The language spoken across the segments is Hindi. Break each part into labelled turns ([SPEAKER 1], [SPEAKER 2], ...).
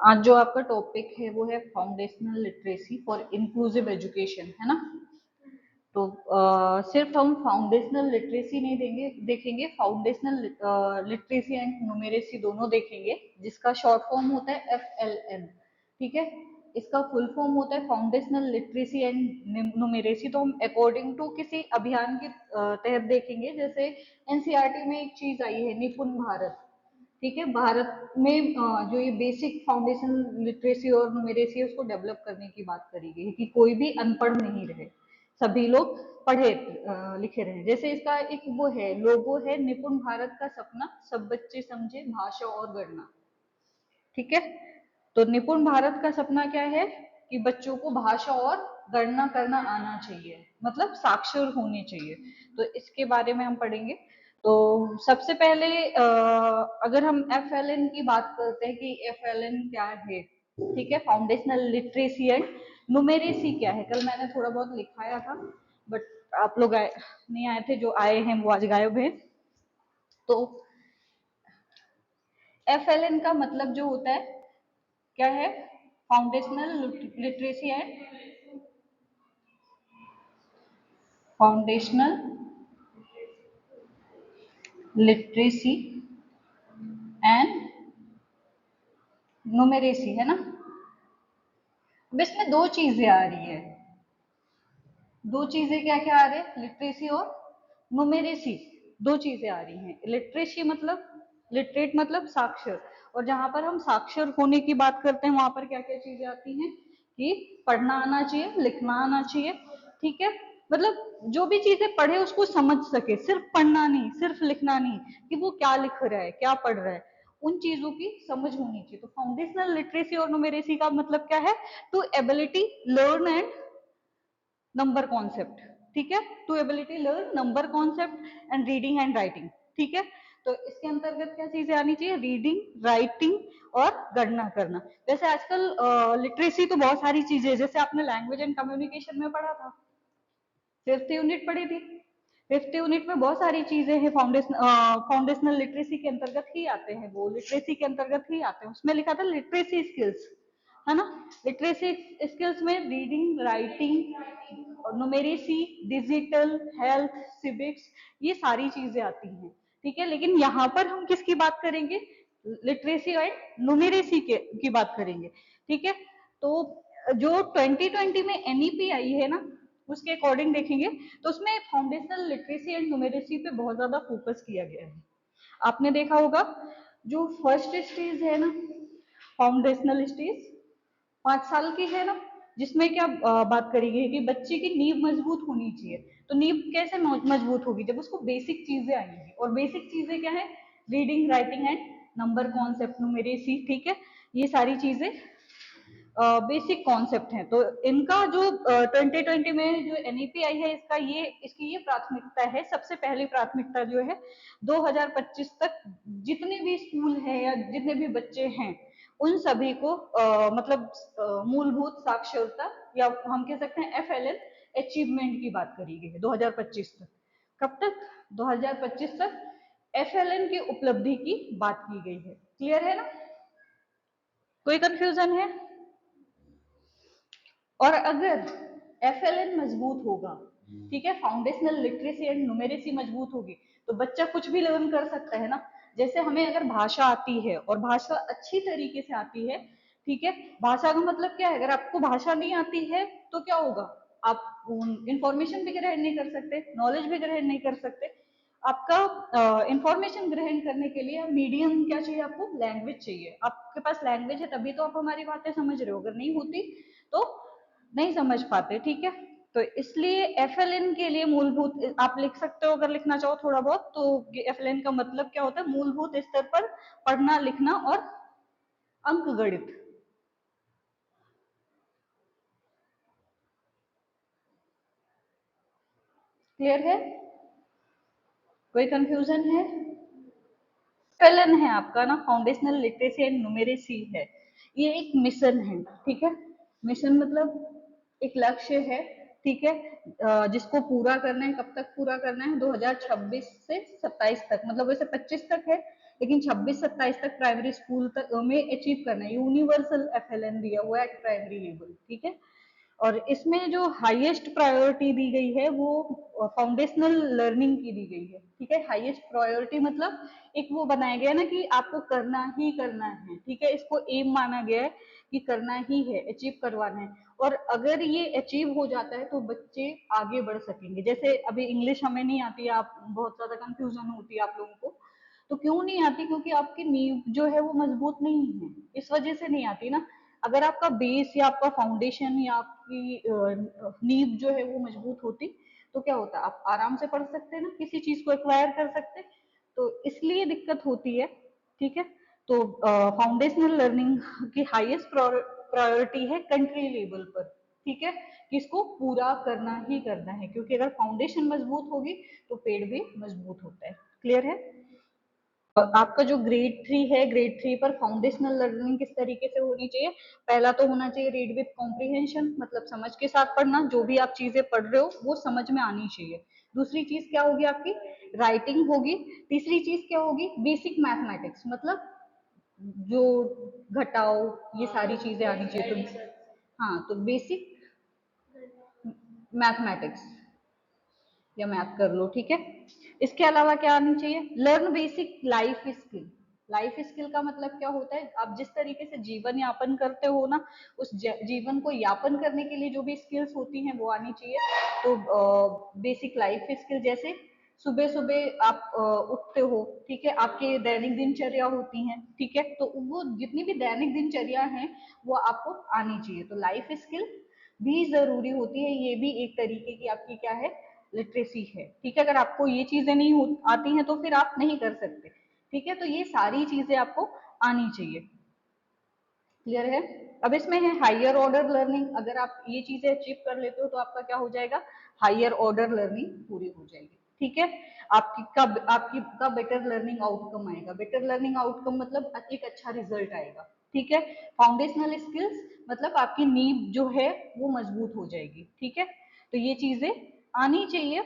[SPEAKER 1] आज जो आपका टॉपिक है वो है foundational literacy for inclusive education, है ना। तो सिर्फ हम फाउंडेशनल लिटरेसी नहीं देखेंगे, फाउंडेशनल लिटरेसी एंड न्यूमेरेसी दोनों देखेंगे, जिसका शॉर्ट फॉर्म होता है FLN। ठीक है, इसका फुल फॉर्म होता है फाउंडेशनल लिटरेसी एंड न्यूमेरेसी। तो हम अकॉर्डिंग टू किसी अभियान के तहत देखेंगे। जैसे NCERT में एक चीज आई है, निपुण भारत। ठीक है, भारत में जो ये बेसिक फाउंडेशन लिटरेसी और न्यूमेरेसी है उसको डेवलप करने की बात करी गई है कि कोई भी अनपढ़ नहीं रहे, सभी लोग पढ़े लिखे रहे। जैसे इसका एक वो है, लोगो है, निपुण भारत का सपना, सब बच्चे समझे भाषा और गणना। ठीक है, तो निपुण भारत का सपना क्या है कि बच्चों को भाषा और गणना करना आना चाहिए, मतलब साक्षर होने चाहिए। तो इसके बारे में हम पढ़ेंगे। तो सबसे पहले अगर हम FLN की बात करते हैं कि FLN क्या है। ठीक है, फाउंडेशनल लिटरेसी एंड न्यूमेरेसी क्या है। कल मैंने थोड़ा बहुत लिखाया था, बट आप लोग नहीं आए थे, जो आए हैं वो आज गायब हैं। तो FLN का मतलब जो होता है क्या है, foundational literacy and foundational literacy and numeracy, है ना। अब इसमें दो चीजें आ रही है, दो चीजें क्या क्या आ रही है, लिटरेसी और न्यूमेरेसी। दो चीजें आ रही हैं। लिटरेसी मतलब, लिटरेट मतलब साक्षर, और जहां पर हम साक्षर होने की बात करते हैं वहां पर क्या क्या चीजें आती हैं कि पढ़ना आना चाहिए, लिखना आना चाहिए। ठीक है, मतलब जो भी चीजें पढ़े उसको समझ सके, सिर्फ पढ़ना नहीं, सिर्फ लिखना नहीं कि वो क्या लिख रहा है, क्या पढ़ रहा है, उन चीजों की समझ होनी चाहिए। तो फाउंडेशनल लिटरेसी और न्यूमेरेसी का मतलब क्या है, to ability learn and number concept. ठीक है, to ability learn number concept and reading and writing. ठीक है, तो इसके अंतर्गत क्या चीजें आनी चाहिए, रीडिंग, राइटिंग और गणना करना। वैसे आजकल लिटरेसी तो बहुत सारी चीजें है, जैसे आपने लैंग्वेज एंड कम्युनिकेशन में पढ़ा था, 5th यूनिट पढ़ी थी। 5th यूनिट में बहुत सारी चीजें हैं, फाउंडेशनल लिटरेसी के अंतर्गत ही आते हैं, वो लिटरेसी के अंतर्गत ही आते हैं। उसमें लिखा था लिटरेसी स्किल्स, है ना। लिटरेसी स्किल्स में रीडिंग, राइटिंग और न्यूमेरेसी, डिजिटल, हेल्थ, सिविक्स, ये सारी चीजें आती हैं। ठीक है, लेकिन यहाँ पर हम किसकी बात करेंगे, लिटरेसी और न्यूमेरेसी की बात करेंगे। ठीक है, तो जो 2020 में NEP आई है ना, उसके अकॉर्डिंग देखेंगे तो उसमें फाउंडेशनल लिटरेसी एंड न्यूमेरेसी पे बहुत ज्यादा फोकस किया गया है। आपने देखा होगा, जो फर्स्ट स्टेज है ना, फाउंडेशनल स्टेज 5 साल की है ना, जिसमें क्या बात करी गई कि बच्चे की नींव मजबूत होनी चाहिए। तो नींव कैसे मजबूत होगी, जब उसको बेसिक चीजें आएंगी, और बेसिक चीजें क्या है, reading, writing and number concept, numeracy. ठीक है, ये सारी चीजें बेसिक कॉन्सेप्ट हैं। तो इनका जो 2020 में जो NEP आई है, इसकी ये प्राथमिकता है। सबसे पहली प्राथमिकता जो है 2025 तक जितने भी स्कूल हैं या जितने भी बच्चे हैं उन सभी को मतलब मूलभूत साक्षरता, या हम कह सकते हैं FLN अचीवमेंट की बात करी गई है 2025 तक। कब तक, 2025 तक FLN की उपलब्धि की बात की गई है। क्लियर है ना, कोई कंफ्यूजन है। और अगर FLN मजबूत होगा, ठीक है, फाउंडेशनल लिटरेसी एंड न्यूमेरेसी मजबूत होगी, तो बच्चा कुछ भी लर्न कर सकता है ना। जैसे हमें अगर भाषा आती है और भाषा अच्छी तरीके से आती है, ठीक है, भाषा का मतलब क्या है, अगर आपको भाषा नहीं आती है तो क्या होगा, आप इंफॉर्मेशन भी ग्रहण नहीं कर सकते, नॉलेज भी ग्रहण नहीं कर सकते। आपका इंफॉर्मेशन ग्रहण करने के लिए मीडियम क्या चाहिए, आपको लैंग्वेज चाहिए। आपके पास लैंग्वेज है तभी तो आप हमारी बातें समझ रहे हो, अगर नहीं होती तो नहीं समझ पाते। ठीक है, तो इसलिए FLN के लिए मूलभूत आप लिख सकते हो, अगर लिखना चाहो थोड़ा बहुत, तो FLN का मतलब क्या होता है, मूलभूत स्तर पर पढ़ना, लिखना और अंक गणित। क्लियर है, कोई कंफ्यूजन है। FLN है आपका ना, फाउंडेशनल लिटरेसी एंड न्यूमेरेसी है, ये एक मिशन है। ठीक है, मिशन मतलब एक लक्ष्य है। ठीक है, जिसको पूरा करना है, कब तक पूरा करना है, 2026 से 27 तक, मतलब वैसे 25 तक है, लेकिन 26-27 तक प्राइमरी स्कूल तक में अचीव करना है, यूनिवर्सल एफएलएन दिया हुआ है एट प्राइमरी लेवल, ठीक है। और इसमें जो हाईएस्ट प्रायोरिटी दी गई है वो फाउंडेशनल लर्निंग की दी गई है, ठीक है। हाईएस्ट प्रायोरिटी मतलब एक वो बनाया गया ना कि आपको करना ही करना है, ठीक है। इसको एम माना गया है कि करना ही है, अचीव करवाना है। और अगर ये अचीव हो जाता है तो बच्चे आगे बढ़ सकेंगे। जैसे अभी इंग्लिश हमें नहीं आती है, आप बहुत ज्यादा कंफ्यूजन होती है आप लोगों को, तो क्यों नहीं आती? क्योंकि आपकी नींव जो है वो मजबूत नहीं है, इस वजह से नहीं आती ना। अगर आपका बेस या आपका फाउंडेशन या आपकी नींव जो है वो मजबूत होती तो क्या होता, आप आराम से पढ़ सकते ना, किसी चीज को एक्वायर कर सकते। तो इसलिए दिक्कत होती है, ठीक है। तो फाउंडेशनल लर्निंग की हाईएस्ट प्रायोरिटी है कंट्री लेवल पर, ठीक है, कि इसको पूरा करना ही करना है, क्योंकि अगर फाउंडेशन मजबूत होगी तो पेड़ भी मजबूत होता है। क्लियर है? आपका जो ग्रेड 3 है, ग्रेड 3 पर फाउंडेशनल लर्निंग किस तरीके से होनी चाहिए? पहला तो होना चाहिए रीड विद कॉम्प्रिहेंशन, मतलब समझ के साथ पढ़ना, जो भी आप चीजें पढ़ रहे हो वो समझ में आनी चाहिए। दूसरी चीज क्या होगी आपकी? राइटिंग होगी। तीसरी चीज क्या होगी? बेसिक मैथमेटिक्स, मतलब जो घटाओ ये सारी चीजें आनी चाहिए। तो हाँ, तो बेसिक मैथमेटिक्स या मैथ कर लो, ठीक है। इसके अलावा क्या आनी चाहिए? Learn basic life skill. Life skill का मतलब क्या होता है? आप जिस तरीके से जीवन यापन करते हो ना, उस जीवन को यापन करने के लिए जो भी स्किल्स होती हैं वो आनी चाहिए। तो बेसिक लाइफ स्किल, जैसे सुबह सुबह आप उठते हो, ठीक है, आपके दैनिक दिनचर्या होती हैं, ठीक है, तो वो जितनी भी दैनिक दिनचर्या हैं वो आपको आनी चाहिए। तो लाइफ स्किल भी जरूरी होती है, ये भी एक तरीके की आपकी क्या है, लिटरेसी है, ठीक है। अगर आपको ये चीजें नहीं आती हैं तो फिर आप नहीं कर सकते, ठीक है। तो ये सारी चीजें आपको आनी चाहिए। क्लियर है? अब इसमें है हायर ऑर्डर लर्निंग। अगर आप ये चीजें अचीव कर लेते हो तो आपका क्या हो जाएगा? हायर ऑर्डर लर्निंग पूरी हो जाएगी, ठीक है। आपकी का बेटर लर्निंग आउटकम आएगा। बेटर लर्निंग आउटकम मतलब एक अच्छा रिजल्ट आएगा, ठीक है। फाउंडेशनल स्किल्स मतलब आपकी नींव जो है वो मजबूत हो जाएगी, ठीक है। तो ये चीजें आनी चाहिए,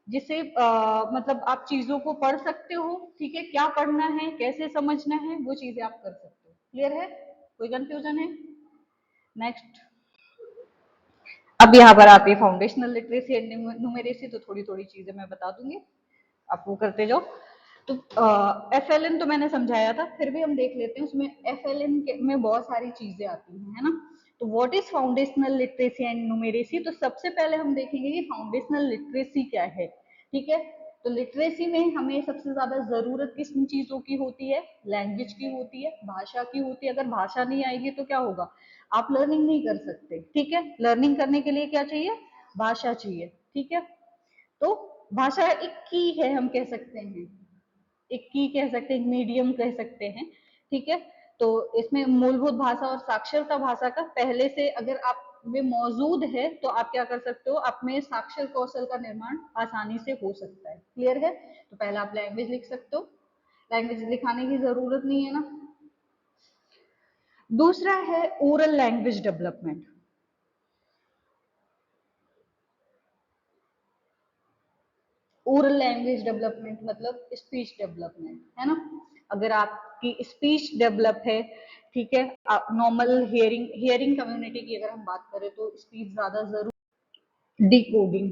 [SPEAKER 1] जिससे मतलब आप चीजों को पढ़ सकते हो, ठीक है। क्या पढ़ना है, कैसे समझना है, वो चीजें आप कर सकते हो। क्लियर है? कोई कंफ्यूजन है? नेक्स्ट, अब यहाँ पर आती है फाउंडेशनल लिटरेसी एंड न्यूमेरेसी। तो थोड़ी थोड़ी चीजें मैं बता दूंगी, आप वो करते जाओ। तो एफएलएन तो मैंने समझाया था, फिर भी हम देख लेते हैं। उसमें एफएलएन में बहुत सारी चीजें आती हैं, है ना। तो what is foundational literacy and numeracy? तो सबसे पहले हम देखेंगे कि फाउंडेशनल लिटरेसी क्या है, ठीक है। तो लिटरेसी में हमें सबसे ज्यादा जरूरत किस चीजों की होती है? लैंग्वेज की होती है, भाषा की होती है। अगर भाषा नहीं आएगी तो क्या होगा? आप लर्निंग नहीं कर सकते, ठीक है। लर्निंग करने के लिए क्या चाहिए? भाषा चाहिए, ठीक है। तो भाषा एक की है, हम कह सकते हैं, एक की कह सकते हैं, एक मीडियम कह सकते हैं, ठीक है। तो इसमें मूलभूत भाषा और साक्षरता भाषा का पहले से अगर आप में मौजूद है तो आप क्या कर सकते हो? आप में साक्षर कौशल का निर्माण आसानी से हो सकता है। क्लियर है? तो पहला आप लैंग्वेज लिख सकते हो, लैंग्वेज दिखाने की जरूरत नहीं है ना। दूसरा है oral language development. Oral language development मतलब स्पीच डेवलपमेंट, है ना। अगर आपकी स्पीच डेवलप है, ठीक है, नॉर्मल हियरिंग कम्युनिटी की अगर हम बात करें तो स्पीच ज्यादा जरूर। डिकोडिंग,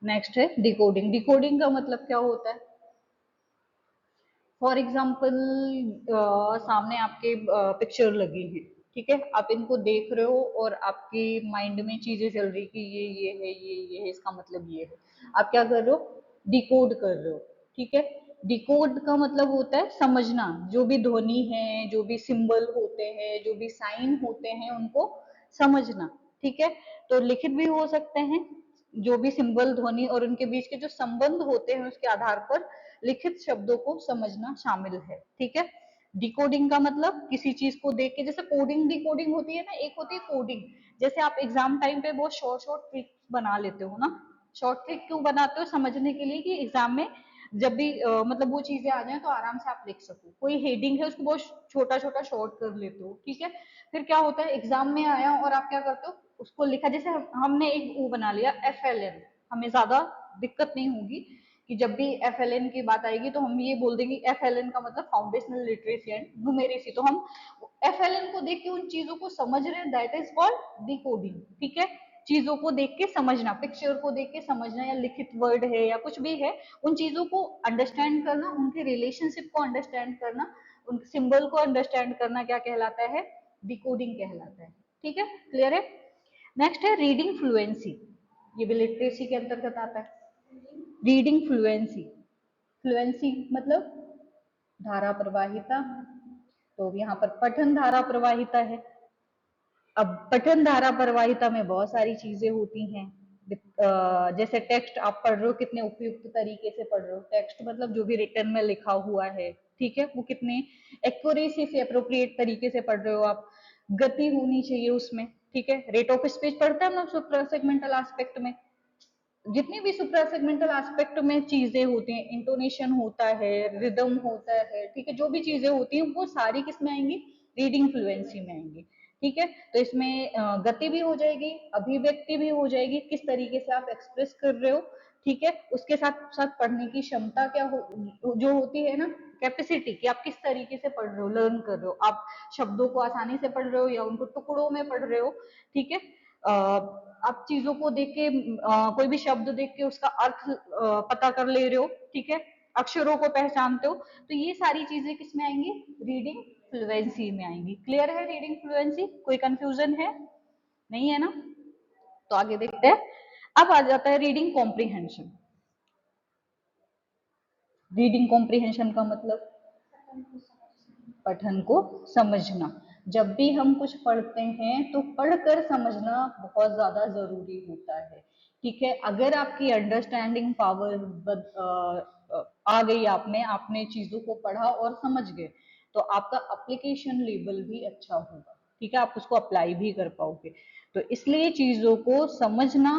[SPEAKER 1] नेक्स्ट है डिकोडिंग। डिकोडिंग का मतलब क्या होता है? फॉर एग्जाम्पल, सामने आपके पिक्चर लगी है, ठीक है, आप इनको देख रहे हो और आपकी माइंड में चीजें चल रही कि ये है, ये है, इसका मतलब ये है। आप क्या कर रहे हो? डिकोड कर रहे हो, ठीक है। डिकोड का मतलब होता है समझना। जो भी ध्वनि है, जो भी सिंबल होते हैं, जो भी साइन होते हैं, उनको समझना, ठीक है। तो लिखित भी हो सकते हैं, जो भी सिंबल, ध्वनि और उनके बीच के जो संबंध होते हैं उसके आधार पर लिखित शब्दों को समझना शामिल है, ठीक है। डिकोडिंग का मतलब किसी चीज को देख के, जैसे कोडिंग डिकोडिंग होती है ना, एक होती है कोडिंग। जैसे आप एग्जाम टाइम पे बहुत शॉर्ट शॉर्ट ट्रिक बना लेते हो ना। शॉर्ट ट्रिक क्यों बनाते हो? समझने के लिए, कि एग्जाम में जब भी मतलब वो चीजें आ जाए तो आराम से आप लिख सको। कोई हेडिंग है उसको बहुत छोटा छोटा शॉर्ट कर लेते हो, ठीक है। फिर क्या होता है, एग्जाम में आया और आप क्या करते हो? उसको लिखा, जैसे हमने एक वो बना लिया एफएलएन, हमें ज्यादा दिक्कत नहीं होगी कि जब भी FLN की बात आएगी तो हम ये बोल देंगे FLN का मतलब फाउंडेशनल लिटरेसी एंड न्यूमेरेसी। तो हम FLN को देख के उन चीजों को समझ रहे हैं, दैट इज कॉल्ड डिकोडिंग। ठीक है, चीजों को देख के समझना, पिक्चर को देख के समझना, या लिखित वर्ड है या कुछ भी है, उन चीजों को अंडरस्टैंड करना, उनके रिलेशनशिप को अंडरस्टैंड करना, उन सिंबल को अंडरस्टैंड करना क्या कहलाता है? डिकोडिंग कहलाता है। ठीक है, क्लियर है? नेक्स्ट है रीडिंग फ्लुएंसी, ये भी लिटरेसी के अंतर्गत आता है। रीडिंग फ्लुएंसी, फ्लुएंसी मतलब धारा प्रवाहिता, तो यहाँ पर पठन धारा प्रवाहिता है। अब पठन धारा प्रवाहिता में बहुत सारी चीजें होती हैं, जैसे टेक्स्ट आप पढ़ रहे हो कितने उपयुक्त तरीके से पढ़ रहे हो, टेक्स्ट मतलब जो भी रिटर्न में लिखा हुआ है, ठीक है, वो कितने एक्यूरेसी से अप्रोप्रिएट तरीके से पढ़ रहे हो आप, गति होनी चाहिए उसमें। ठीक है, रेट ऑफ स्पीच पढ़ते हैं हम लोग सुप्रासेगमेंटल एस्पेक्ट में, जितनी भी सुप्रासेगमेंटल एस्पेक्ट में चीजें होती हैं, इंटोनेशन होता है, रिदम होता है, ठीक है, जो भी चीजें होती हैं वो सारी किस में आएंगी? रीडिंग फ्लुएंसी में आएंगी। ठीक है, तो इसमें गति भी हो जाएगी, अभिव्यक्ति भी हो जाएगी, किस तरीके से आप एक्सप्रेस कर रहे हो। ठीक है, उसके साथ साथ पढ़ने की क्षमता क्या जो होती है ना, कैपेसिटी, कि आप किस तरीके से पढ़ रहे हो, लर्न कर रहे हो, आप शब्दों को आसानी से पढ़ रहे हो या उनको टुकड़ों में पढ़ रहे हो। ठीक है, आप चीजों को देख के कोई भी शब्द देख के उसका अर्थ पता कर ले रहे हो। ठीक है, अक्षरों को पहचानते हो, तो ये सारी चीजें किस में आएंगी? रीडिंग फ्लुएंसी में आएंगी। क्लियर है रीडिंग फ्लुएंसी? कोई कंफ्यूजन है? नहीं है ना? तो आगे देखते हैं। अब आ जाता है रीडिंग कॉम्प्रिहेंशन। रीडिंग कॉम्प्रिहेंशन का मतलब पठन को समझना। जब भी हम कुछ पढ़ते हैं तो पढ़कर समझना बहुत ज्यादा जरूरी होता है। ठीक है, अगर आपकी अंडरस्टैंडिंग पावर आ गई, आपने आपने चीजों को पढ़ा और समझ गए, तो आपका अप्लीकेशन लेवल भी अच्छा होगा। ठीक है, आप उसको अप्लाई भी कर पाओगे। तो इसलिए चीजों को समझना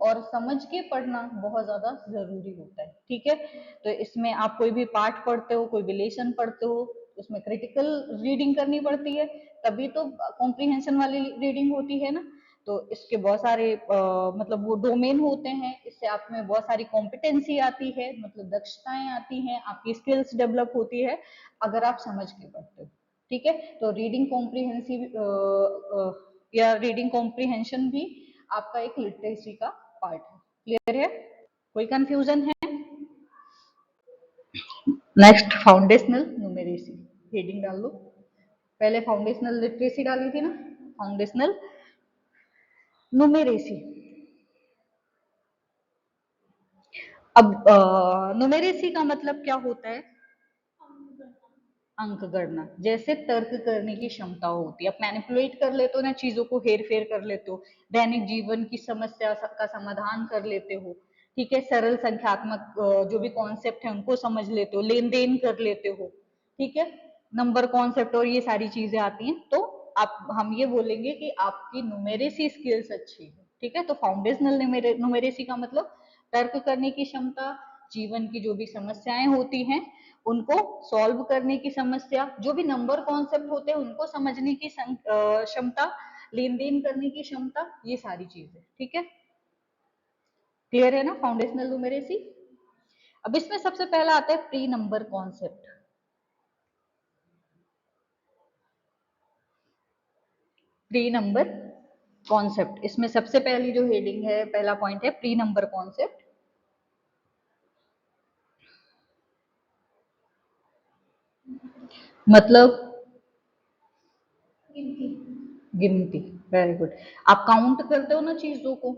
[SPEAKER 1] और समझ के पढ़ना बहुत ज्यादा जरूरी होता है। ठीक है, तो इसमें आप कोई भी पाठ पढ़ते हो, कोई भी लेसन पढ़ते हो, उसमें क्रिटिकल रीडिंग करनी पड़ती है, तभी तो कॉम्प्रिहेंशन वाली रीडिंग होती है ना। तो इसके बहुत सारे मतलब वो डोमेन होते हैं, इससे आप में बहुत सारी कॉम्पिटेंसी आती है, मतलब दक्षताएं आती हैं, आपकी स्किल्स डेवलप होती है अगर आप समझ के पढ़ते हो। ठीक है, तो रीडिंग कॉम्प्रिहेंसिव या रीडिंग कॉम्प्रिहेंशन भी आपका एक लिटरेसी का पार्ट है। क्लियर है? कोई कंफ्यूजन है? नेक्स्ट फाउंडेशनल न्यूमेरेसी, हेडिंग डाल दो। पहले फाउंडेशनल लिटरेसी डाली थी ना, फाउंडेशनल न्यूमेरेसी। अब न्यूमेरेसी का मतलब क्या होता है? अंक गणना, जैसे तर्क करने की क्षमता होती है, आप मैनिपुलेट कर लेते हो ना, चीजों को हेर फेर कर लेते हो, दैनिक जीवन की समस्या का समाधान कर लेते हो। ठीक है, सरल संख्यात्मक जो भी कॉन्सेप्ट है उनको समझ लेते हो, लेन देन कर लेते हो। ठीक है, नंबर कॉन्सेप्ट और ये सारी चीजें आती हैं, तो आप हम ये बोलेंगे कि आपकी न्यूमेरेसी स्किल्स अच्छी है। ठीक है, तो फाउंडेशनल न्यूमेरेसी का मतलब तर्क करने की क्षमता, जीवन की जो भी समस्याएं होती हैं उनको सॉल्व करने की समस्या, जो भी नंबर कॉन्सेप्ट होते हैं उनको समझने की क्षमता, लेन देन करने की क्षमता, ये सारी चीजें। ठीक है, क्लियर है ना फाउंडेशनल न्यूमेरेसी? अब इसमें सबसे पहला आता है pre number concept. Pre number concept, इसमें सबसे पहली जो हेडिंग है, पहला पॉइंट है प्री नंबर कॉन्सेप्ट। मतलब गिनती, वेरी गुड। आप काउंट करते हो ना चीजों को,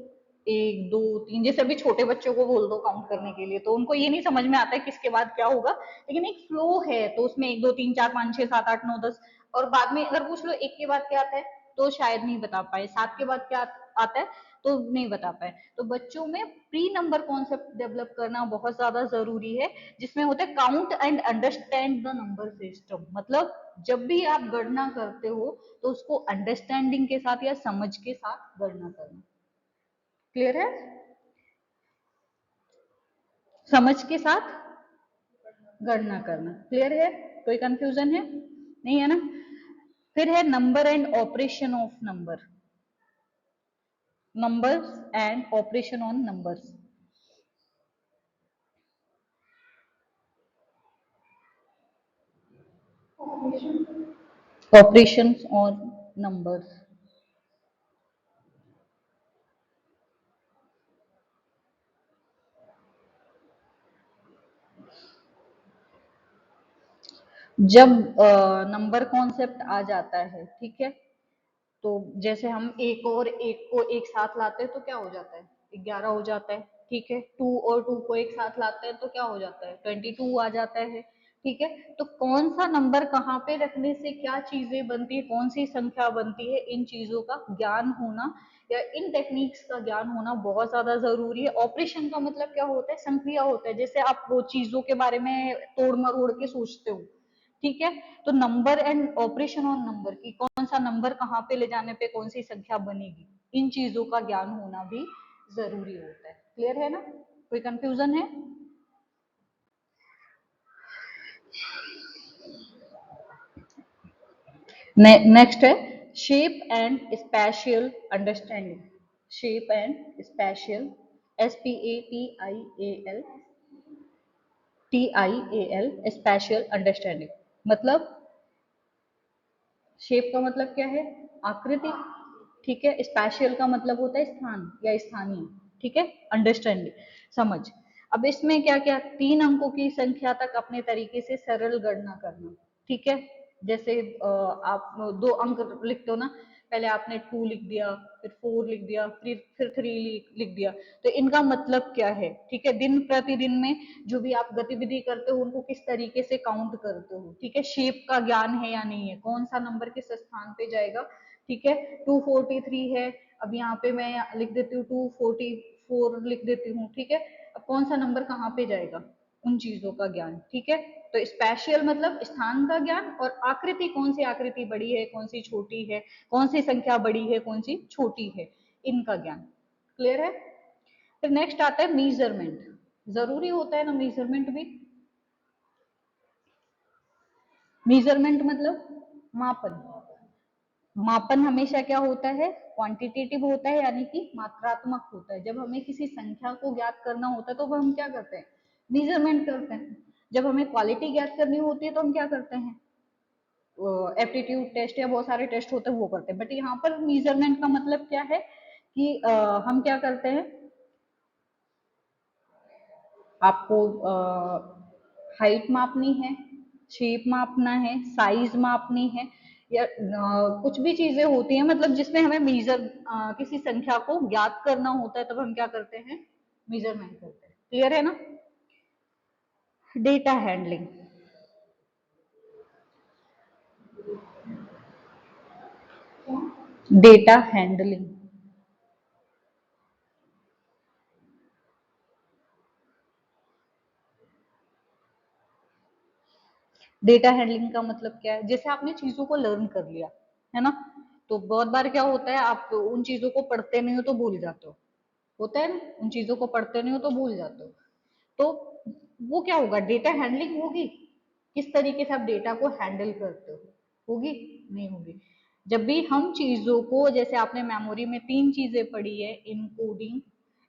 [SPEAKER 1] एक दो तीन, जैसे अभी छोटे बच्चों को बोल दो काउंट करने के लिए तो उनको ये नहीं समझ में आता है किसके बाद क्या होगा, लेकिन एक फ्लो है तो उसमें एक दो तीन चार पाँच छह सात आठ नौ दस, और बाद में अगर पूछ लो एक के बाद क्या आता है तो शायद नहीं बता पाए, सात के बाद क्या आता है तो नहीं बता पाए। तो बच्चों में प्री नंबर कॉन्सेप्ट डेवलप करना बहुत ज्यादा जरूरी है, जिसमें होता है count and understand the number system. मतलब जब भी आप गणना करते हो तो उसको अंडरस्टैंडिंग के साथ या समझ के साथ गणना करना। क्लियर है? समझ के साथ गणना करना। क्लियर है? कोई कंफ्यूजन है? नहीं है ना? फिर है number and operation of number, numbers and operation on numbers. Operations और नंबर्स। जब नंबर कॉन्सेप्ट आ जाता है, ठीक है, तो जैसे हम एक और एक को एक साथ लाते हैं तो क्या हो जाता है, 11 हो जाता है। ठीक है, टू और टू को एक साथ लाते हैं तो क्या हो जाता है, 22 आ जाता है। ठीक है, तो कौन सा नंबर कहाँ पे रखने से क्या चीजें बनती है, कौन सी संख्या बनती है, इन चीजों का ज्ञान होना या इन टेक्निक्स का ज्ञान होना बहुत ज्यादा जरूरी है। ऑपरेशन का मतलब क्या होता है, संक्रिया होता है, जैसे आप वो चीजों के बारे में तोड़ मरोड़ के सोचते हो। ठीक है, तो number and operation on number की कौन सा नंबर कहाँ पे ले जाने पे कौन सी संख्या बनेगी, इन चीजों का ज्ञान होना भी जरूरी होता है। क्लियर है ना, कोई कंफ्यूजन है? नेक्स्ट है shape and spatial understanding. Shape and spatial, SPATIAL, TIAL, spatial understanding. मतलब शेप का मतलब क्या है, आकृति। ठीक है, स्पेशल का मतलब होता है स्थान या स्थानीय। ठीक है, अंडरस्टैंडिंग, समझ। अब इसमें क्या क्या, 3 अंकों की संख्या तक अपने तरीके से सरल गणना करना। ठीक है, जैसे आप 2 अंक लिखते हो ना, पहले आपने 2 लिख दिया, फिर 4 लिख दिया, फिर 3 लिख दिया, तो इनका मतलब क्या है। ठीक है, दिन प्रतिदिन में जो भी आप गतिविधि करते हो उनको किस तरीके से काउंट करते हो। ठीक है, शेप का ज्ञान है या नहीं है, कौन सा नंबर किस स्थान पे जाएगा। ठीक है, 243 है, अब यहाँ पे मैं लिख देती हूँ 244 लिख देती हूँ। ठीक है, अब कौन सा नंबर कहाँ पे जाएगा, उन चीजों का ज्ञान। ठीक है, तो स्पेशल मतलब स्थान का ज्ञान, और आकृति, कौन सी आकृति बड़ी है कौन सी छोटी है, कौन सी संख्या बड़ी है कौन सी छोटी है, इनका ज्ञान। क्लियर है? फिर नेक्स्ट आता है मीजरमेंट। जरूरी होता है ना मीजरमेंट भी। मीजरमेंट मतलब मापन। मापन हमेशा क्या होता है, क्वांटिटेटिव होता है, यानी कि मात्रात्मक होता है। जब हमें किसी संख्या को ज्ञात करना होता है तो हम क्या करते हैं, मीजरमेंट करते हैं। जब हमें क्वालिटी ज्ञात करनी होती है तो हम क्या करते हैं, एप्टीट्यूड टेस्ट या बहुत सारे टेस्ट होते हैं वो करते हैं। बट यहाँ पर मीजरमेंट का मतलब क्या है कि हम क्या करते हैं, आपको हाइट मापनी है, शेप मापना है, साइज मापनी है, या कुछ भी चीजें होती हैं मतलब जिसमें हमें किसी संख्या को ज्ञात करना होता है, तब हम क्या करते हैं, मेजरमेंट करते हैं। क्लियर है ना? Data handling. Data handling, data handling का मतलब क्या है, जैसे आपने चीजों को लर्न कर लिया है ना, तो बहुत बार क्या होता है, आप उन चीजों को पढ़ते नहीं हो तो भूल जाते हो। होता है ना, उन चीजों को पढ़ते नहीं हो तो भूल जाते हो। तो वो क्या होगा, डेटा हैंडलिंग होगी। किस तरीके से आप डेटा को हैंडल करते हो, होगी, नहीं होगी। जब भी हम चीजों को, जैसे आपने मेमोरी में 3 चीजें पढ़ी है, इनकोडिंग,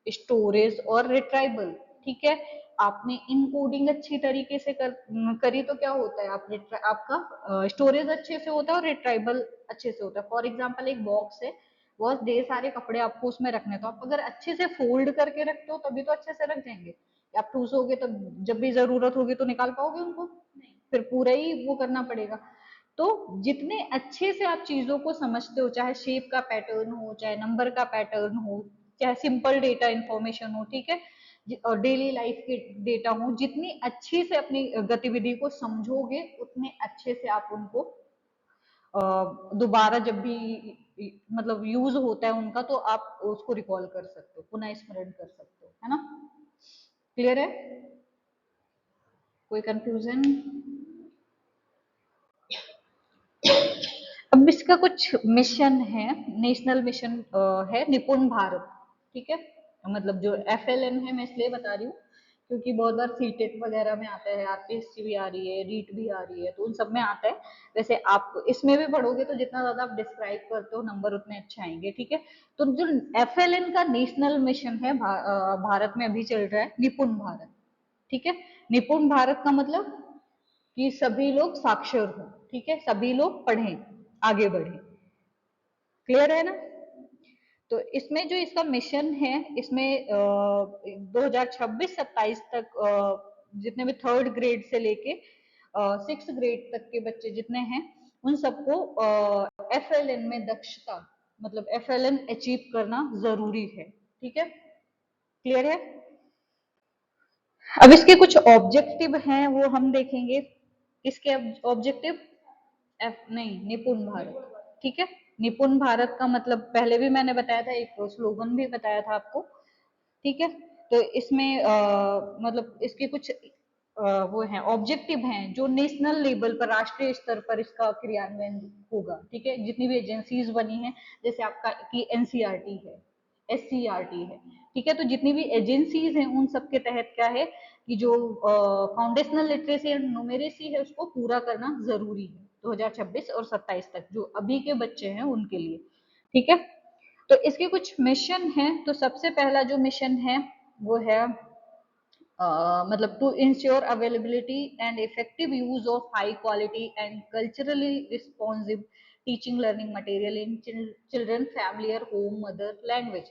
[SPEAKER 1] स्टोरेज और रिट्राइबल। ठीक है, आपने इनकोडिंग अच्छी तरीके से करी तो क्या होता है, आपका स्टोरेज अच्छे से होता है और रिट्राइबल अच्छे से होता है। फॉर एग्जाम्पल एक बॉक्स है, बहुत ढेर सारे कपड़े आपको उसमें रखने, तो आप अगर अच्छे से फोल्ड करके रखते हो तभी तो अच्छे से रख जाएंगे। आप ठूसोगे तो जब भी जरूरत होगी तो निकाल पाओगे उनको, नहीं, फिर पूरा ही वो करना पड़ेगा। तो जितने अच्छे से आप चीजों को समझते हो, चाहे शेप का पैटर्न हो, चाहे नंबर का पैटर्न हो, चाहे सिंपल डेटा इंफॉर्मेशन हो, ठीक है, और डेली लाइफ के डेटा हो, जितनी अच्छी से अपनी गतिविधि को समझोगे उतने अच्छे से आप उनको दोबारा जब भी मतलब यूज होता है उनका, तो आप उसको रिकॉल कर सकते हो, पुनः स्मरण कर सकते हो, है ना? क्लियर है? कोई कंफ्यूजन? अब इसका कुछ मिशन है, नेशनल मिशन है निपुण भारत। ठीक है, मतलब जो FLN है, मैं इसलिए बता रही हूँ क्योंकि बहुत बार सीटेट वगैरह में आता है, RPSC भी आ रही है, रीट भी आ रही है, तो उन सब में आता है। वैसे आप इसमें भी पढ़ोगे तो जितना ज्यादा आप डिस्क्राइब करते हो नंबर उतने अच्छे आएंगे। ठीक है, तो जो FLN का नेशनल मिशन है भारत में अभी चल रहा है, निपुण भारत। ठीक है, निपुण भारत का मतलब कि सभी लोग साक्षर हों। ठीक है, सभी लोग पढ़ें, आगे बढ़ें। क्लियर है ना? तो इसमें जो इसका मिशन है, इसमें 2026-27 तक जितने भी थर्ड ग्रेड से लेके 6th ग्रेड तक के बच्चे जितने हैं, उन सबको FLN में दक्षता, मतलब FLN अचीव करना जरूरी है। ठीक है, क्लियर है? अब इसके कुछ ऑब्जेक्टिव हैं, वो हम देखेंगे। किसके ऑब्जेक्टिव? नहीं, निपुण भारत। ठीक है, निपुण भारत का मतलब पहले भी मैंने बताया था, एक स्लोगन भी बताया था आपको। ठीक है, तो इसमें मतलब इसके कुछ वो हैं, ऑब्जेक्टिव हैं जो नेशनल लेवल पर, राष्ट्रीय स्तर पर इसका क्रियान्वयन होगा। ठीक है, जितनी भी एजेंसीज बनी हैं, जैसे आपका की NCERT है, SCERT है। ठीक है, तो जितनी भी एजेंसीज हैं उन सब के तहत क्या है कि जो फाउंडेशनल लिटरेसी एंड न्यूमेरेसी है उसको पूरा करना जरूरी है 2026 और 27 तक, जो अभी के बच्चे हैं उनके लिए। ठीक है, तो इसके कुछ मिशन हैं। तो सबसे पहला जो मिशन है वो है मतलब to ensure availability and effective use of high quality and culturally responsive teaching learning material in children familiar home mother language.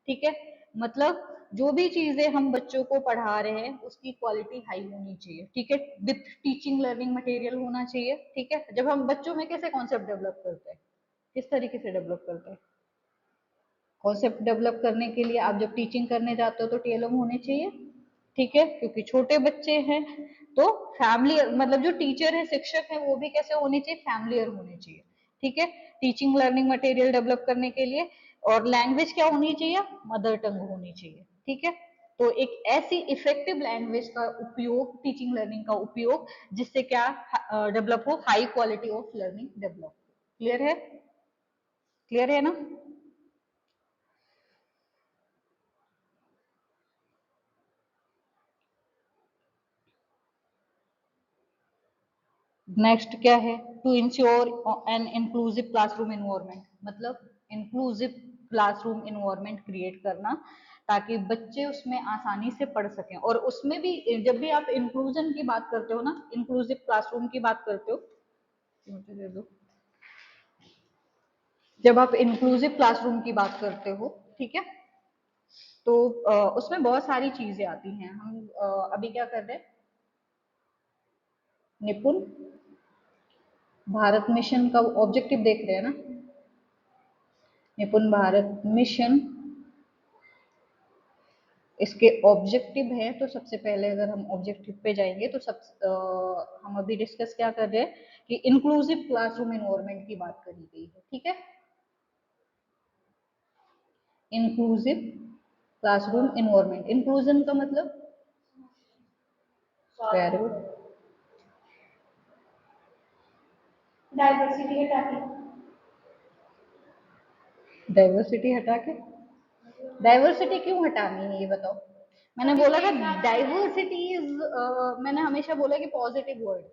[SPEAKER 1] ठीक है, मतलब जो भी चीजें हम बच्चों को पढ़ा रहे हैं उसकी क्वालिटी हाई होनी चाहिए। ठीक है, विथ टीचिंग लर्निंग मटेरियल होना चाहिए। ठीक है, जब हम बच्चों में कैसे कॉन्सेप्ट डेवलप करते हैं, किस तरीके से डेवलप करते हैं? कॉन्सेप्ट डेवलप करने के लिए आप जब टीचिंग करने जाते हो तो TLM होने चाहिए। ठीक है, क्योंकि छोटे बच्चे हैं तो फैमिलियर, मतलब जो टीचर है, शिक्षक है, वो भी कैसे होने चाहिए? फैमिलियर होने चाहिए। ठीक है, टीचिंग लर्निंग मटेरियल डेवलप करने के लिए। और लैंग्वेज क्या होनी चाहिए? मदर टंग होनी चाहिए। ठीक है, तो एक ऐसी इफेक्टिव लैंग्वेज का उपयोग, टीचिंग लर्निंग का उपयोग, जिससे क्या डेवलप हो, high quality of learning develop. Clear है? क्लियर है ना? नेक्स्ट क्या है? To ensure an inclusive classroom environment, मतलब इंक्लूसिव क्लासरूम इन्वायरमेंट क्रिएट करना, ताकि बच्चे उसमें आसानी से पढ़ सकें। और उसमें भी जब भी आप इंक्लूजन की बात करते हो ना, इंक्लूसिव क्लासरूम की बात करते हो, मुझे दे दो, जब आप इंक्लूसिव क्लासरूम की बात करते हो, ठीक है, तो उसमें बहुत सारी चीजें आती हैं। हम अभी क्या कर रहे हैं? निपुण भारत मिशन का ऑब्जेक्टिव देख रहे हैं ना? निपुण भारत मिशन, इसके ऑब्जेक्टिव है। तो सबसे पहले अगर हम ऑब्जेक्टिव पे जाएंगे तो हम अभी डिस्कस क्या कर रहे हैं कि इंक्लूसिव क्लासरूम एनवायरनमेंट की बात करी गई है। ठीक है, इंक्लूसिव क्लासरूम एनवायरनमेंट, इंक्लूजन का मतलब वेरी गुड, डाइवर्सिटी हटा के, डाइवर्सिटी हटा के, डाइवर्सिटी क्यों हटानी है ये बताओ? मैंने बोला था डाइवर्सिटी इज, मैंने हमेशा बोला कि पॉजिटिव वर्ड।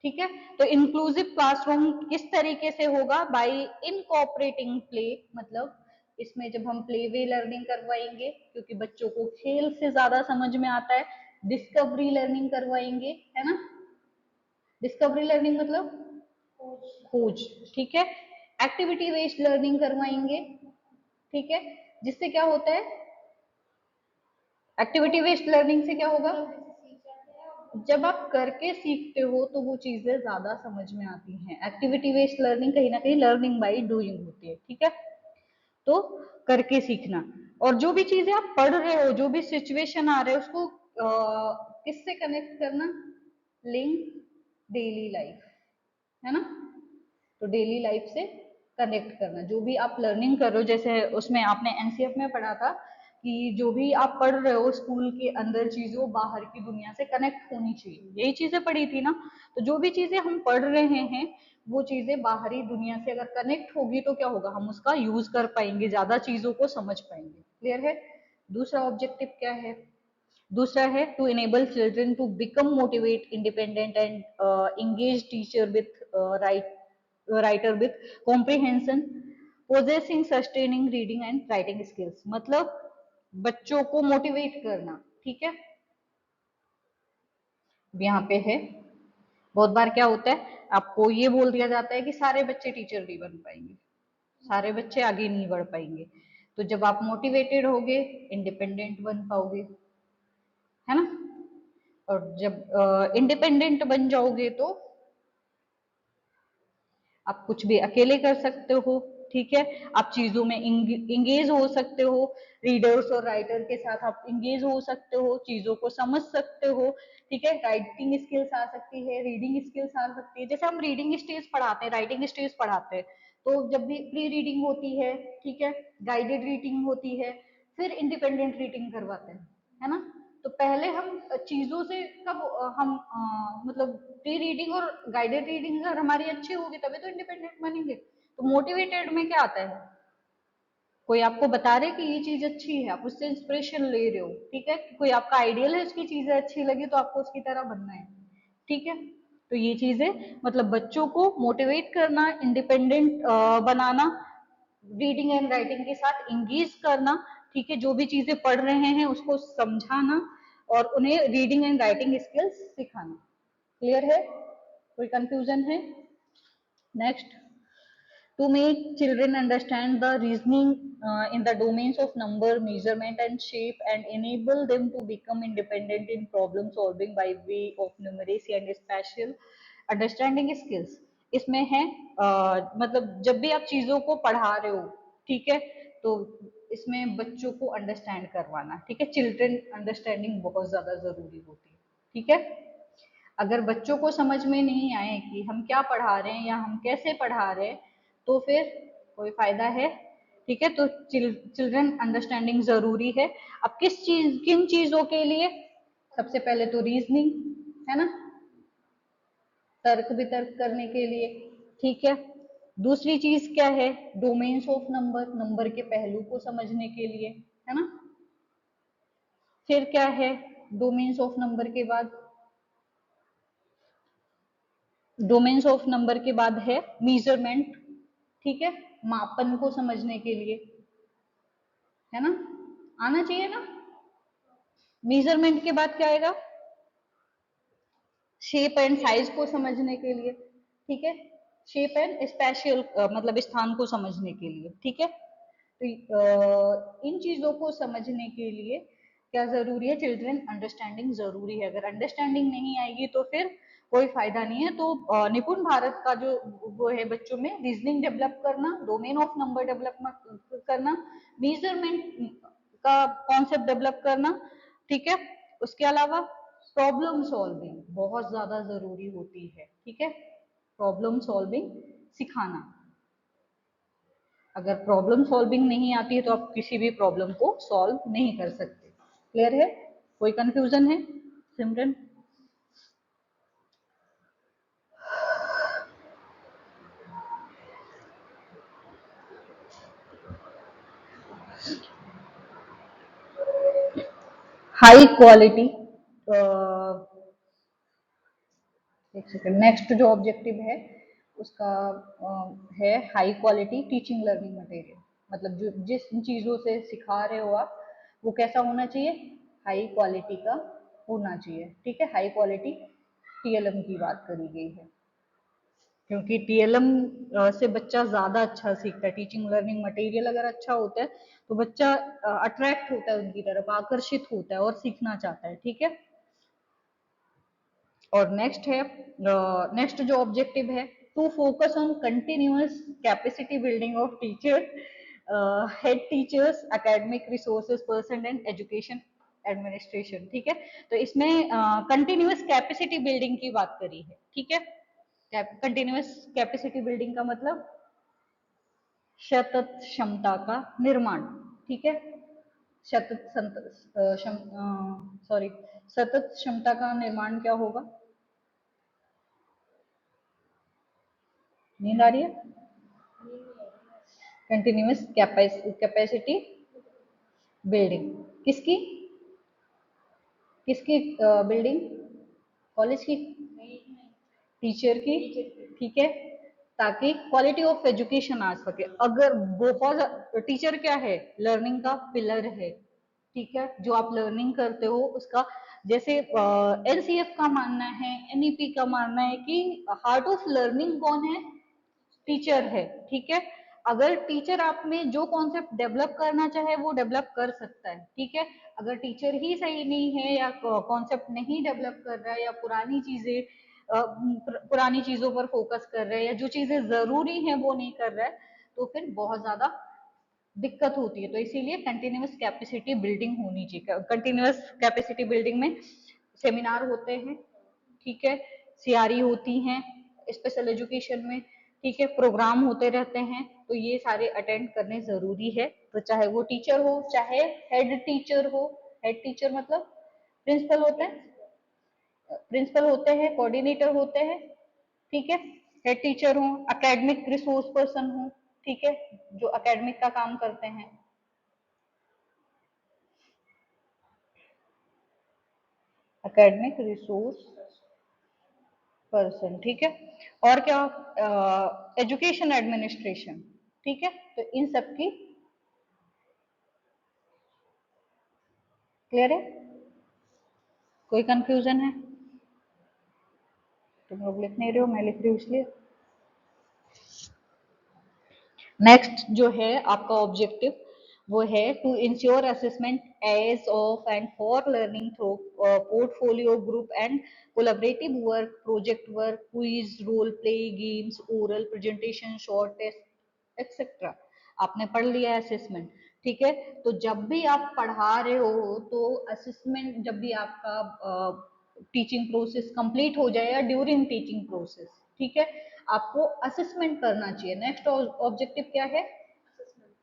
[SPEAKER 1] ठीक है, तो इंक्लूसिव क्लासरूम किस तरीके से होगा? बाय इनकॉपरेटिंग प्ले, मतलब इसमें जब हम प्ले वे लर्निंग करवाएंगे, क्योंकि बच्चों को खेल से ज्यादा समझ में आता है, डिस्कवरी लर्निंग करवाएंगे, है ना? डिस्कवरी लर्निंग मतलब खोज। ठीक है, एक्टिविटी बेस्ड लर्निंग करवाएंगे। ठीक है, जिससे क्या होता है? एक्टिविटी बेस्ड लर्निंग से क्या होगा? जब आप करके सीखते हो तो वो चीजें ज्यादा समझ में आती हैं। एक्टिविटी बेस्ड लर्निंग कहीं ना कहीं लर्निंग बाय डूइंग होती है। ठीक है, तो करके सीखना। और जो भी चीजें आप पढ़ रहे हो, जो भी सिचुएशन आ रहे है, उसको किससे कनेक्ट करना? लिंक डेली लाइफ, है ना? तो डेली लाइफ से कनेक्ट करना, जो भी आप लर्निंग कर रहे हो, जैसे उसमें आपने NCF में पढ़ा था कि जो भी आप पढ़ रहे हो स्कूल के अंदर चीजों, बाहर की दुनिया से कनेक्ट होनी चाहिए, यही चीजें पढ़ी थी ना? तो जो भी चीजें हम पढ़ रहे हैं वो चीजें बाहरी दुनिया से अगर कनेक्ट होगी तो क्या होगा? हम उसका यूज कर पाएंगे, ज्यादा चीजों को समझ पाएंगे। क्लियर है? दूसरा ऑब्जेक्टिव क्या है? दूसरा है to enable children to become motivate independent and engage teacher with writer with comprehension, possessing sustaining reading and writing skills, मतलब बच्चों को मोटिवेट करना। ठीक है, यहाँ पे है बहुत बार क्या होता है, आपको ये बोल दिया जाता है कि सारे बच्चे टीचर नहीं बन पाएंगे, सारे बच्चे आगे नहीं बढ़ पाएंगे। तो जब आप मोटिवेटेड होगे, इंडिपेंडेंट बन पाओगे, है ना। और जब इंडिपेंडेंट बन जाओगे तो आप कुछ भी अकेले कर सकते हो, ठीक है। आप चीजों में इंगेज हो सकते हो, रीडर्स और राइटर के साथ आप इंगेज हो सकते हो, चीजों को समझ सकते हो, ठीक है। राइटिंग स्किल्स आ सकती है, रीडिंग स्किल्स आ सकती है। जैसे हम रीडिंग स्टेज पढ़ाते हैं, राइटिंग स्टेज पढ़ाते हैं, तो जब भी प्री रीडिंग होती है, ठीक है, गाइडेड रीडिंग होती है, फिर इंडिपेंडेंट रीडिंग करवाते हैं, है ना। तो पहले हम चीजों से कब हम मतलब प्री रीडिंग और गाइडेड रीडिंग अगर हमारी अच्छी होगी तभी तो इंडिपेंडेंट बनेंगे। तो मोटिवेटेड में क्या आता है, कोई आपको बता रहे कि ये चीज अच्छी है, आप उससे इंस्पिरेशन ले रहे हो, ठीक है। कोई आपका आइडियल है, उसकी चीजें अच्छी लगी तो आपको उसकी तरह बनना है, ठीक है। तो ये चीजें मतलब बच्चों को मोटिवेट करना, independent banana, reading and writing के साथ इंगेज करना, ठीक है। जो भी चीजें पढ़ रहे हैं उसको समझाना और उन्हें रीडिंग एंड राइटिंग स्किल्स सिखाना। क्लियर है, कोई कंफ्यूजन है? Next, to make children understand the reasoning in the domains of number, measurement and shape, and enable them to become independent in problem solving by way of numeracy and spatial understanding skills। इसमें है मतलब जब भी आप चीजों को पढ़ा रहे हो, ठीक है, तो इसमें बच्चों को अंडरस्टैंड करवाना, ठीक है। चिल्ड्रन अंडरस्टैंडिंग बहुत ज्यादा जरूरी होती है, ठीक है। अगर बच्चों को समझ में नहीं आए कि हम क्या पढ़ा रहे हैं या हम कैसे पढ़ा रहे हैं, तो फिर कोई फायदा है, ठीक है। तो चिल्ड्रन अंडरस्टैंडिंग जरूरी है। अब किन चीजों के लिए, सबसे पहले तो रीजनिंग, है ना, तर्क वितर्क करने के लिए, ठीक है। दूसरी चीज क्या है, डोमेन्स ऑफ नंबर, नंबर के पहलू को समझने के लिए, है ना। फिर क्या है, डोमेन्स ऑफ नंबर के बाद, डोमेन्स ऑफ नंबर के बाद है मीजरमेंट, ठीक है, मापन को समझने के लिए, है ना, आना चाहिए ना। मीजरमेंट के बाद क्या आएगा, शेप एंड साइज को समझने के लिए, ठीक है, शेप एंड स्पेशियल मतलब स्थान को समझने के लिए, ठीक है। तो इन चीजों को समझने के लिए क्या जरूरी है, चिल्ड्रन अंडरस्टैंडिंग जरूरी है। अगर अंडरस्टैंडिंग नहीं आएगी तो फिर कोई फायदा नहीं है। तो निपुण भारत का जो वो है, बच्चों में रीजनिंग डेवलप करना, डोमेन ऑफ नंबर डेवलप करना, मेजरमेंट का कॉन्सेप्ट डेवलप करना, ठीक है। उसके अलावा प्रॉब्लम सॉल्विंग बहुत ज्यादा जरूरी होती है, ठीक है। प्रॉब्लम सॉल्विंग सिखाना, अगर प्रॉब्लम सॉल्विंग नहीं आती है तो आप किसी भी प्रॉब्लम को सॉल्व नहीं कर सकते। क्लियर है, कोई कंफ्यूजन है सिमरन? हाई क्वालिटी, एक सेकंड, नेक्स्ट जो ऑब्जेक्टिव है उसका है high quality teaching learning material. मतलब जो जिस चीजों से सिखा रहे हो आप, वो कैसा होना चाहिए, हाई क्वालिटी का होना चाहिए, ठीक है। हाई क्वालिटी टीएलएम की बात करी गई है, क्योंकि टीएलएम से बच्चा ज्यादा अच्छा सीखता है। टीचिंग लर्निंग मटेरियल अगर अच्छा होता है तो बच्चा अट्रैक्ट होता है उनकी तरफ, आकर्षित होता है और सीखना चाहता है, ठीक है। और नेक्स्ट है, नेक्स्ट जो ऑब्जेक्टिव है, to focus on continuous capacity building of teacher, head teachers, academic resources person and education administration, ठीक है। तो इसमें कंटिन्यूअस कैपेसिटी बिल्डिंग की बात करी है, ठीक है। कंटिन्यूअस कैपेसिटी बिल्डिंग का मतलब सतत क्षमता का निर्माण, ठीक है। सतत सॉरी, सतत क्षमता का निर्माण क्या होगा, नींद आ रही है? कंटिन्यूअस कैपेसिटी बिल्डिंग, किसकी, किसकी बिल्डिंग, कॉलेज की, टीचर की, ठीक है। ताकि क्वालिटी ऑफ एजुकेशन आ सके। अगर बहुत, टीचर क्या है, लर्निंग का पिलर है, ठीक है, जो आप लर्निंग करते हो उसका, जैसे एनसीएफ का मानना है, एनईपी का मानना है कि हार्ट ऑफ लर्निंग कौन है, टीचर है। ठीक है, अगर टीचर आप में जो कॉन्सेप्ट डेवलप करना चाहे वो डेवलप कर सकता है। ठीक है, अगर टीचर ही सही नहीं है या कॉन्सेप्ट नहीं डेवलप कर रहा है या पुरानी चीजें पुरानी चीजों पर फोकस कर रहा है या जो चीजें जरूरी हैं वो नहीं कर रहा है, तो फिर बहुत ज्यादा दिक्कत होती है। तो इसीलिए कंटिन्यूअस कैपेसिटी बिल्डिंग होनी चाहिए। कंटिन्यूअस कैपेसिटी बिल्डिंग में सेमिनार होते हैं, ठीक है, सीआरई होती हैं स्पेशल एजुकेशन में, ठीक है, प्रोग्राम होते रहते हैं, तो ये सारे अटेंड करने जरूरी है। तो चाहे वो टीचर हो, चाहे हेड टीचर हो, हेड टीचर मतलब प्रिंसिपल होते हैं, प्रिंसिपल होते हैं, कोऑर्डिनेटर होते हैं, ठीक है, हेड टीचर हो, एकेडमिक रिसोर्स पर्सन हो, ठीक है, जो एकेडमिक का काम करते हैं, एकेडमिक रिसोर्स पर्सन, ठीक है, और क्या, एजुकेशन एडमिनिस्ट्रेशन, ठीक है। तो इन सब की क्लियर है, कोई कंफ्यूजन है? तुम लोग लिख नहीं रहे हो, मैं लिख रही हूँ इसलिए। नेक्स्ट जो है आपका ऑब्जेक्टिव वो है to ensure assessment as of and for learning through portfolio group and collaborative work, project work, quiz, role play, games, oral presentation, short test etcetera. आपने पढ़ लिया है असेसमेंट, ठीक है। तो जब भी आप पढ़ा रहे हो तो असेसमेंट, जब भी आपका टीचिंग प्रोसेस कंप्लीट हो जाए या ड्यूरिंग टीचिंग प्रोसेस, ठीक है, आपको असेसमेंट करना चाहिए। नेक्स्ट ऑब्जेक्टिव क्या है,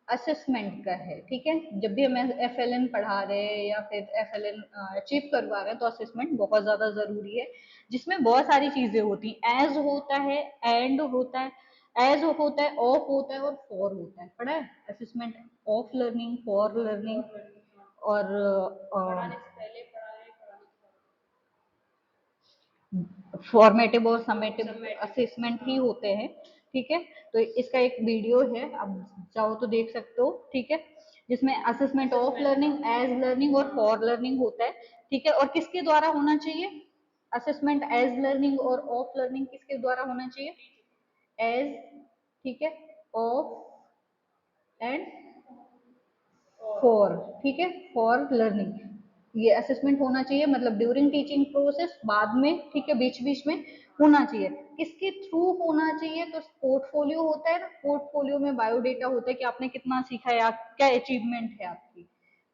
[SPEAKER 1] असेसमेंट का है, ठीक है। जब भी हम एफएलएन पढ़ा रहे हैं या फिर एफएलएन अचीव करवा रहे हैं तो असेसमेंट बहुत ज्यादा जरूरी है, जिसमें बहुत सारी चीजें होती हैं। एज होता है, एंड होता है, एज होता है, ऑफ होता है और फॉर होता है। पढ़ा है assessment of learning, for learning और फॉर्मेटिव और समेटिव असेसमेंट ही होते हैं, ठीक है। तो इसका एक वीडियो है, आप चाहो तो देख सकते हो, ठीक है, जिसमें assessment of learning, as learning और फॉर लर्निंग होता है, ठीक है। और किसके द्वारा होना चाहिए असेसमेंट, एज लर्निंग और ऑफ लर्निंग किसके द्वारा होना चाहिए, एज, ठीक है, ऑफ एंड फॉर, ठीक है, फॉर लर्निंग। ये असेसमेंट होना चाहिए, मतलब ड्यूरिंग टीचिंग प्रोसेस, बाद में, ठीक है, बीच बीच में होना चाहिए। किसके थ्रू होना चाहिए, तो पोर्टफोलियो होता है ना, पोर्टफोलियो में बायोडेटा होता है कि आपने कितना सीखा है, क्या अचीवमेंट है आपकी,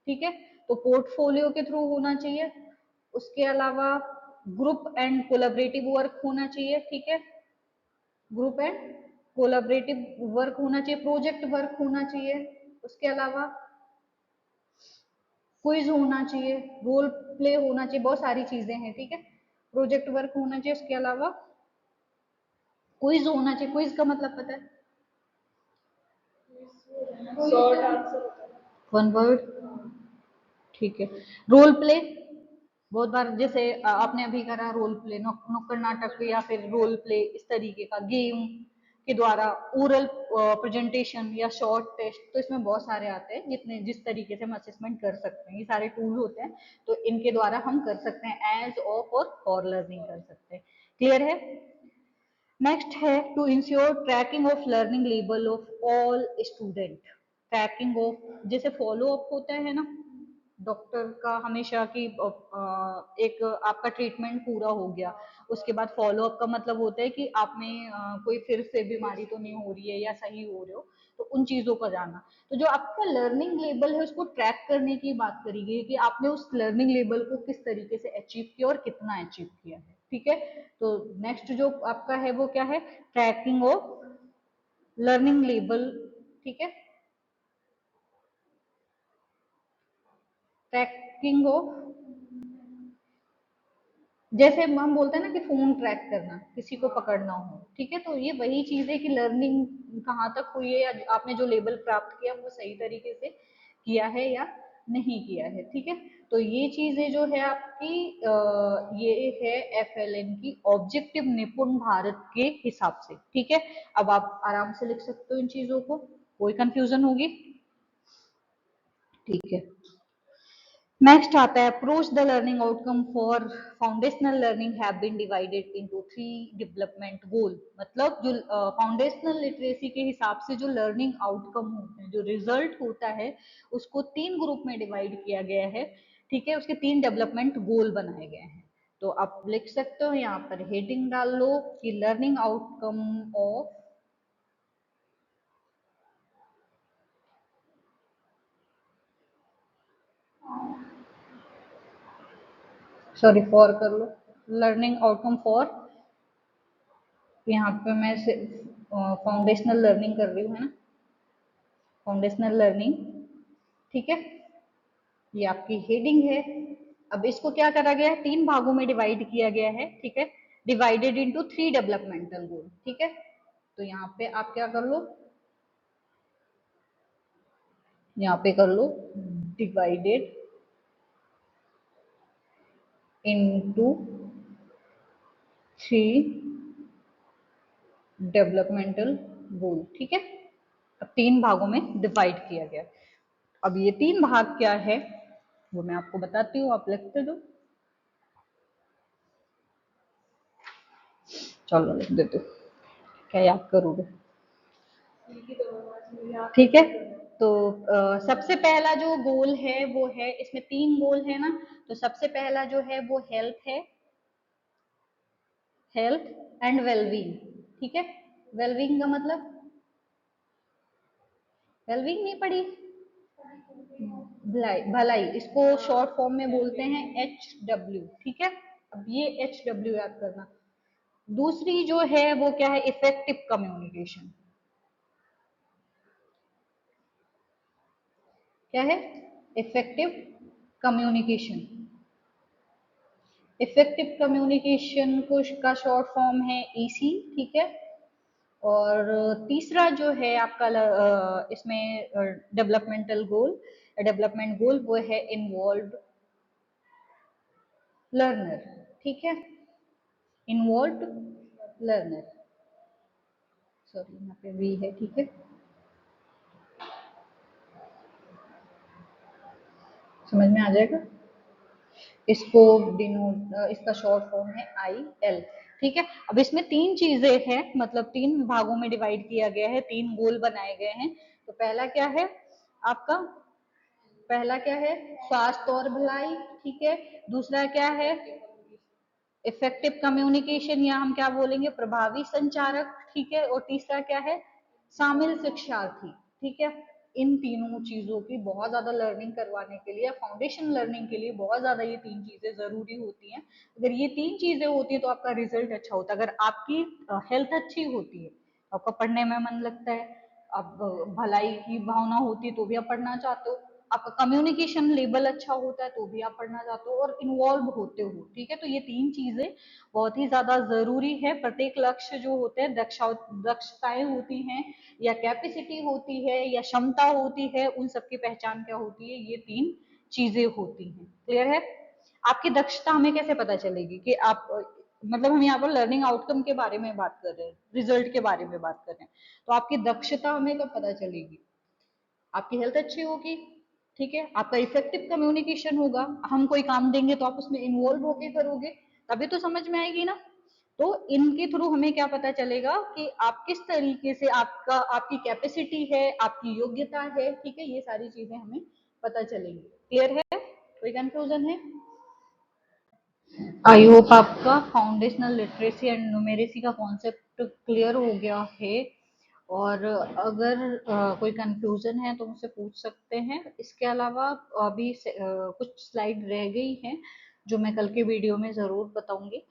[SPEAKER 1] ठीक है। तो पोर्टफोलियो के थ्रू होना चाहिए। उसके अलावा ग्रुप एंड कोलैबोरेटिव वर्क होना चाहिए, ठीक है, ग्रुप एंड कोलैबोरेटिव वर्क होना चाहिए, प्रोजेक्ट वर्क होना चाहिए। उसके अलावा क्विज होना चाहिए, रोल प्ले होना चाहिए, बहुत सारी चीजें हैं, ठीक है। प्रोजेक्ट वर्क होना चाहिए, उसके अलावा क्विज होना चाहिए। क्विज का मतलब पता है,
[SPEAKER 2] शॉर्ट आंसर होता है।
[SPEAKER 1] वन वर्ड, ठीक है। रोल प्ले, बहुत बार जैसे आपने अभी करा रोल प्ले, नुक्कड़ नाटक या फिर रोल प्ले, इस तरीके का गेम के द्वारा, ओरल प्रेजेंटेशन या शॉर्ट टेस्ट, तो इसमें बहुत सारे आते हैं जितने जिस तरीके से हम असेसमेंट कर सकते हैं। ये सारे टूल होते हैं, तो इनके द्वारा हम कर सकते हैं, एज, ऑफ और फॉर लर्निंग कर सकते हैं। क्लियर है? नेक्स्ट है to ensure tracking of learning level of all student. Tracking of, जैसे फॉलो अप होता है ना डॉक्टर का हमेशा की, एक आपका ट्रीटमेंट पूरा हो गया, उसके बाद फॉलो अप का मतलब होता है कि आप में कोई फिर से बीमारी तो नहीं हो रही है या सही हो रहे हो, तो उन चीजों पर जाना। तो जो आपका लर्निंग लेवल है उसको ट्रैक करने की बात करी गई कि आपने उस लर्निंग लेवल को किस तरीके से अचीव किया और कितना अचीव किया है, ठीक है। तो नेक्स्ट जो आपका है वो क्या है, ट्रैकिंग ऑफ लर्निंग लेवल, ठीक है, ट्रैकिंग ऑफ, जैसे हम बोलते हैं ना कि फोन ट्रैक करना, किसी को पकड़ना हो, ठीक है। तो ये वही चीज है कि लर्निंग कहाँ तक हुई है या आपने जो लेवल प्राप्त किया वो सही तरीके से किया है या नहीं किया है, ठीक है। तो ये चीजें जो है आपकी, ये है एफएलएन की ऑब्जेक्टिव निपुण भारत के हिसाब से, ठीक है। अब आप आराम से लिख सकते हो इन चीजों को, कोई कंफ्यूजन होगी? ठीक है। नेक्स्ट आता है approach the learning outcome for foundational learning have been divided into 3 development goal. मतलब जो फाउंडेशनल लिटरेसी के हिसाब से जो लर्निंग आउटकम होते हैं, जो रिजल्ट होता है, उसको 3 ग्रुप में डिवाइड किया गया है। ठीक है, उसके 3 डेवलपमेंट गोल बनाए गए हैं। तो आप लिख सकते हो यहाँ पर, हेडिंग डाल लो कि learning outcome of, sorry for कर लो, लर्निंग आउटकम फॉर, यहाँ पे मैं फाउंडेशनल लर्निंग कर रही हूँ, है ना, फाउंडेशनल लर्निंग। ठीक है, ये आपकी हेडिंग है। अब इसको क्या करा गया है, 3 भागों में डिवाइड किया गया है। ठीक है, डिवाइडेड इनटू 3 डेवलपमेंटल गोल। ठीक है, तो यहाँ पे आप क्या कर लो, यहाँ पे कर लो डिवाइडेड इनटू 3 डेवलपमेंटल गोल। ठीक है, अब 3 भागों में डिवाइड किया गया। अब ये 3 भाग क्या है वो मैं आपको बताती हूँ, आप लिखते दो। चलो लिख देते हो, क्या याद करोगे। ठीक है, तो सबसे पहला जो गोल है वो है, इसमें 3 गोल है ना, तो सबसे पहला जो है वो हेल्थ है, हेल्थ एंड वेलबींग। ठीक है, वेलबींग का मतलब, वेलबींग नहीं पढ़ी, भलाई भलाई, इसको शॉर्ट फॉर्म में बोलते हैं HW। ठीक है, अब ये HW याद करना। दूसरी जो है वो क्या है, इफेक्टिव कम्युनिकेशन। क्या है, इफेक्टिव कम्युनिकेशन। इफेक्टिव कम्युनिकेशन को का शॉर्ट फॉर्म है EC। ठीक है, और तीसरा जो है आपका इसमें डेवलपमेंटल गोल, डेवलपमेंट गोल वो है इन्वॉल्व लर्नर। ठीक है, इन्वॉल्व लर्नर, सॉरी यहाँ पे V है। ठीक है, समझ में आ जाएगा। इसको डिनोट, इसका शॉर्ट फॉर्म है IL। ठीक है, अब इसमें 3 चीजें हैं, मतलब 3 भागों में डिवाइड किया गया है, 3 गोल बनाए गए हैं। तो पहला क्या है आपका, पहला क्या है, स्वास्थ्य और भलाई। ठीक है, दूसरा क्या है, इफेक्टिव कम्युनिकेशन, या हम क्या बोलेंगे, प्रभावी संचारक। ठीक है, और तीसरा क्या है, शामिल शिक्षार्थी। ठीक है, इन तीनों चीजों की बहुत ज्यादा लर्निंग करवाने के लिए, फाउंडेशन लर्निंग के लिए बहुत ज्यादा ये 3 चीजें जरूरी होती हैं। अगर ये 3 चीजें होती हैं तो आपका रिजल्ट अच्छा होता है। अगर आपकी हेल्थ अच्छी होती है, आपका पढ़ने में मन लगता है, आप भलाई की भावना होती है तो भी आप पढ़ना चाहते हो, आपका कम्युनिकेशन लेवल अच्छा होता है तो भी आप पढ़ना चाहते हो, और इन्वॉल्व होते हो। ठीक है, तो ये 3 चीजें बहुत ही ज्यादा जरूरी है। प्रत्येक लक्ष्य जो होते हैं, दक्षताएं होती हैं, या कैपेसिटी होती है, या क्षमता होती है, उन सबकी पहचान क्या होती है, ये 3 चीजें होती हैं। क्लियर है। आपकी दक्षता हमें कैसे पता चलेगी कि आप, मतलब हम यहाँ पर लर्निंग आउटकम के बारे में बात कर रहे हैं, रिजल्ट के बारे में बात कर रहे हैं, तो आपकी दक्षता हमें कब पता चलेगी, आपकी हेल्थ अच्छी होगी। ठीक है, आपका इफेक्टिव कम्युनिकेशन होगा, हम कोई काम देंगे तो आप उसमें इन्वॉल्व होके करोगे, तभी तो समझ में आएगी ना। तो इनके थ्रू हमें क्या पता चलेगा कि आप किस तरीके से, आपका आपकी कैपेसिटी है, आपकी योग्यता है। ठीक है, ये सारी चीजें हमें पता चलेंगी। क्लियर है, कोई कंफ्यूजन है। आई होप आपका फाउंडेशनल लिटरेसी एंड न्यूमेरेसी का कॉन्सेप्ट क्लियर हो गया है। और अगर कोई कंफ्यूजन है तो मुझसे पूछ सकते हैं। इसके अलावा अभी कुछ स्लाइड रह गई हैं जो मैं कल के वीडियो में ज़रूर बताऊंगी।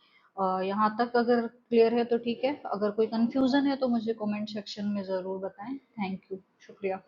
[SPEAKER 1] यहाँ तक अगर क्लियर है तो ठीक है, अगर कोई कंफ्यूजन है तो मुझे कमेंट सेक्शन में ज़रूर बताएं। थैंक यू, शुक्रिया।